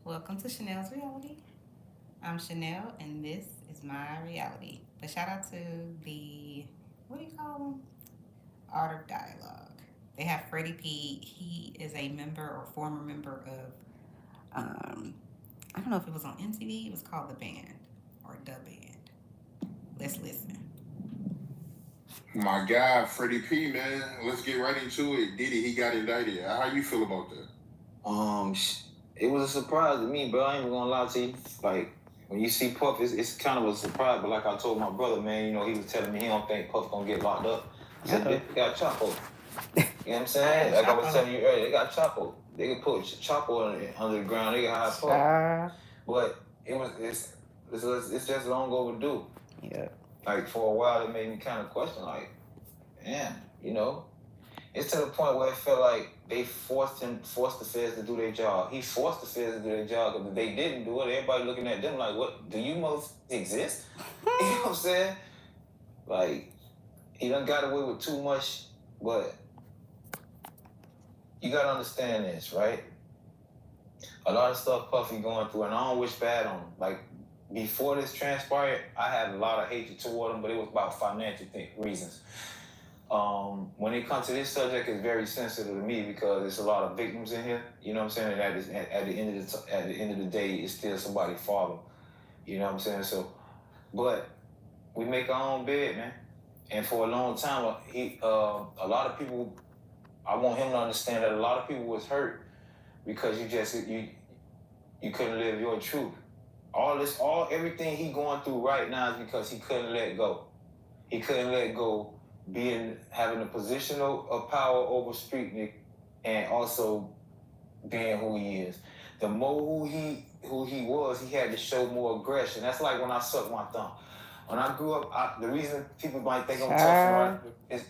Welcome to Chanel's Reality. I'm Chanel, and this is my reality. But shout out to the, what do you call them? Art of Dialogue. They have Freddie P. He is a member or former member of, I don't know if it was on MTV. It was called The Band or The Band. Let's listen. My guy, Freddie P, man. Let's get right into it. Diddy, he got indicted. How you feel about that? Um, it was a surprise to me, bro. I ain't even gonna lie to you. Like when you see Puff, it's kind of a surprise. But like I told my brother, man, he was telling me he don't think Puff gonna get locked up. I said, they got Chapo. You know what I'm saying? Like I was telling you earlier, they got Chapo. They could put Chapo under the ground. They got high Puff. But it's just long overdue. Yeah. Like for a while, it made me kind of question, like, damn, it's to the point where it felt like they forced the feds to do their job. He forced the feds to do their job because if they didn't do it, everybody looking at them like, what, do you most exist? You know what I'm saying? Like, he done got away with too much, but you gotta understand this, right? A lot of stuff Puffy going through, and I don't wish bad on him. Like, before this transpired, I had a lot of hatred toward him, but it was about financial reasons. When it comes to this subject, it's very sensitive to me because there's a lot of victims in here. You know what I'm saying? And at the end of the day, it's still somebody's father. You know what I'm saying? So, but we make our own bed, man. And for a long time, a lot of people, I want him to understand that a lot of people was hurt because you couldn't live your truth. Everything he going through right now is because he couldn't let go. He couldn't let go having a position of power over Streetnik and also being who he is. The more who he was, he had to show more aggression. That's like when I sucked my thumb. When I grew up, the reason people might think I'm tough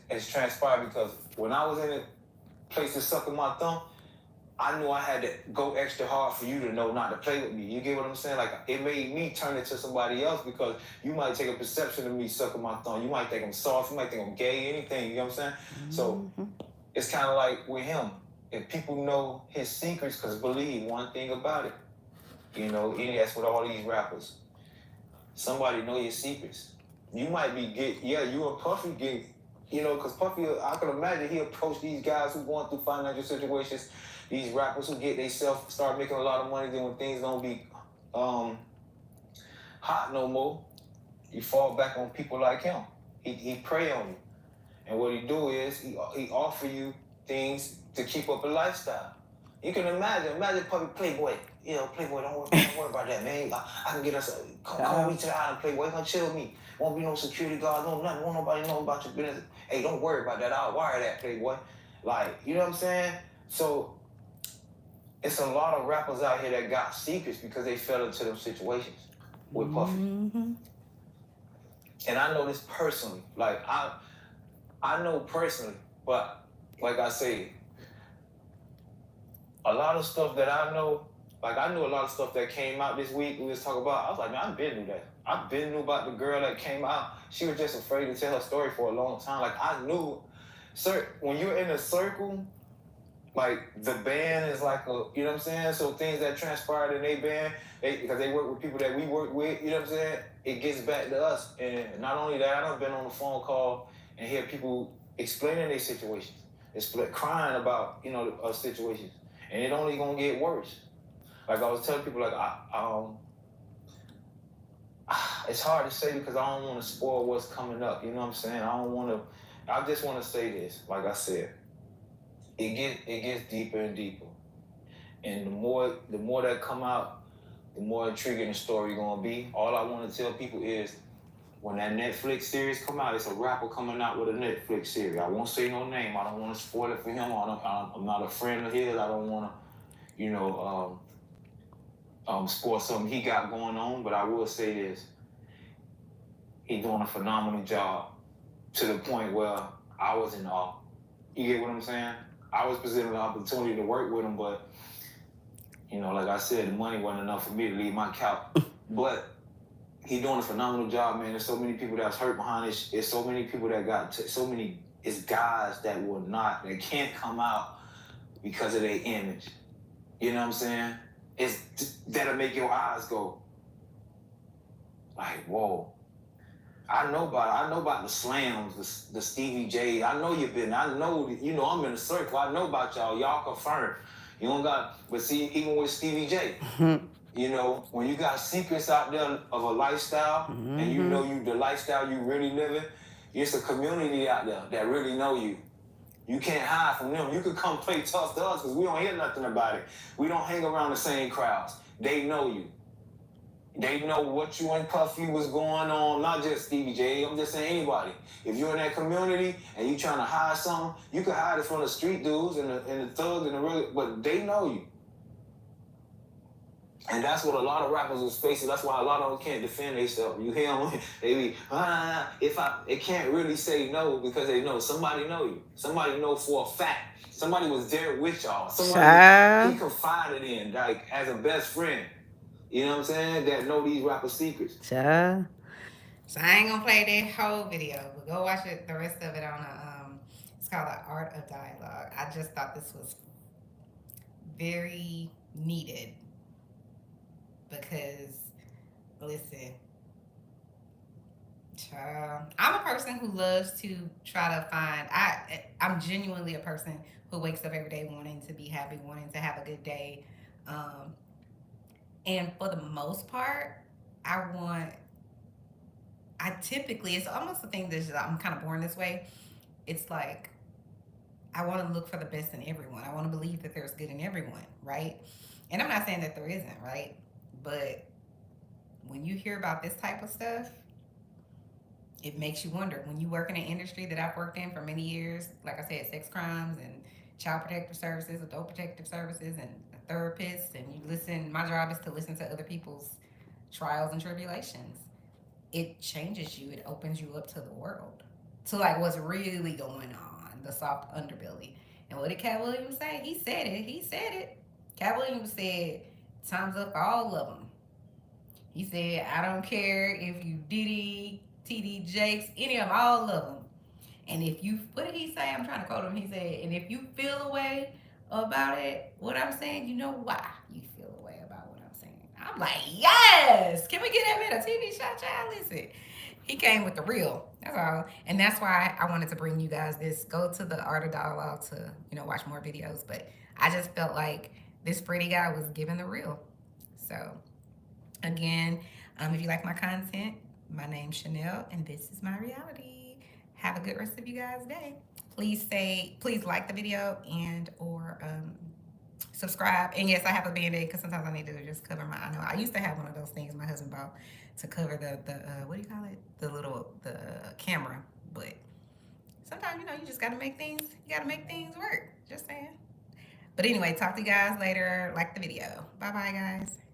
is transpired because when I was in a place of sucking my thumb, I knew I had to go extra hard for you to know not to play with me. You get what I'm saying? Like, it made me turn into somebody else because you might take a perception of me sucking my thumb. You might think I'm soft. You might think I'm gay, anything. You know what I'm saying? Mm-hmm. So it's kind of like with him. If people know his secrets, because believe one thing about it, and that's with all these rappers. Somebody know your secrets. You might be you and Puffy get, because Puffy, I can imagine he approached these guys who going through financial situations, these rappers who get themselves start making a lot of money, then when things don't be hot no more, you fall back on people like him. He prey on you. And what he do is he offer you things to keep up a lifestyle. You can imagine Puffy Playboy. Playboy, don't worry about that, man. I can get us come with me to the island, Playboy. Come chill with me. Won't be no security guard, no nothing. Won't nobody know about your business. Hey, don't worry about that. I'll wire that, Playboy. Like, you know what I'm saying? So it's a lot of rappers out here that got secrets because they fell into them situations with Puffy. Mm-hmm. And I know this personally. Like, I know personally, but like I say, a lot of stuff that I know, like I knew a lot of stuff that came out this week we was talking about. I was like, man, I've been knew that. I've been knew about the girl that came out. She was just afraid to tell her story for a long time. Like I knew, when you're in a circle, like the band is like a, you know what I'm saying? So things that transpired in their band, because they work with people that we work with, you know what I'm saying? It gets back to us. And not only that, I've been on the phone call and hear people explaining their situations. It's crying about, situations. And it only gonna get worse. Like I was telling people, like it's hard to say because I don't want to spoil what's coming up. You know what I'm saying? I just want to say this. Like I said, it gets deeper and deeper, and the more that come out, the more intriguing the story gonna be. All I want to tell people is, when that Netflix series come out, it's a rapper coming out with a Netflix series. I won't say no name. I don't want to spoil it for him. I'm not a friend of his. I don't want to, spoil something he got going on. But I will say this: he's doing a phenomenal job to the point where I was in awe. You get what I'm saying? I was presented an opportunity to work with him, but like I said, the money wasn't enough for me to leave my couch. But he's doing a phenomenal job, man. There's so many people that's hurt behind this. There's so many people that it's guys that that can't come out because of their image. You know what I'm saying? that'll make your eyes go like, whoa. I know about the slams, the Stevie J. I know you've been. I know that, I'm in the circle. I know about y'all. Y'all confirmed. You don't got. But see, even with Stevie J, when you got secrets out there of a lifestyle, and the lifestyle you really living, it's a community out there that really know you. You can't hide from them. You could come play tough to us because we don't hear nothing about it. We don't hang around the same crowds. They know you. They know what you and Puffy was going on, not just Stevie J. I'm just saying anybody. If you're in that community and you trying to hide something, you can hide it from the street dudes and the thugs and the real, but they know you. And that's what a lot of rappers is facing. That's why a lot of them can't defend themselves. You hear them? They be, they can't really say no because they know somebody know you. Somebody know for a fact. Somebody was there with y'all. Somebody he confided in, like as a best friend. You know what I'm saying? That know these rapper secrets. So I ain't gonna play that whole video, but go watch it, the rest of it on it's called The Art of Dialogue. I just thought this was very needed because, listen, child, I'm a person who loves to try to find. I'm genuinely a person who wakes up every day wanting to be happy, wanting to have a good day, and for the most part, I typically, it's almost a thing that I'm kind of born this way. It's like I want to look for the best in everyone. I want to believe that there's good in everyone, right? And I'm not saying that there isn't, right? But when you hear about this type of stuff, it makes you wonder. When you work in an industry that I've worked in for many years, like I said, sex crimes and child protective services, adult protective services, and a therapist, and you listen, my job is to listen to other people's trials and tribulations. It changes you. It opens you up to the world, to like what's really going on, the soft underbelly. And what did Cat Williams say? He said it. He said it. Cat Williams said, "Time's up for all of them." He said, "I don't care if you Diddy, TD Jakes, any of them, all of them. And if you, what did he say? I'm trying to quote him. He said, and if you feel a way about it, what I'm saying, you know why you feel a way about what I'm saying." I'm like, yes! Can we get that man a TV shot, child? Listen, he came with the real. That's all. And that's why I wanted to bring you guys this. Go to the Art of Dialogue to, watch more videos. But I just felt like this Freddy guy was giving the real. So, again, if you like my content, my name's Chanel, and this is my reality. Have a good rest of you guys' day. Please like the video and or subscribe. And yes, I have a Band-Aid because sometimes I need to just cover my. I know I used to have one of those things my husband bought to cover the what do you call it? The camera. But sometimes you just gotta make things. You gotta make things work. Just saying. But anyway, talk to you guys later. Like the video. Bye bye, guys.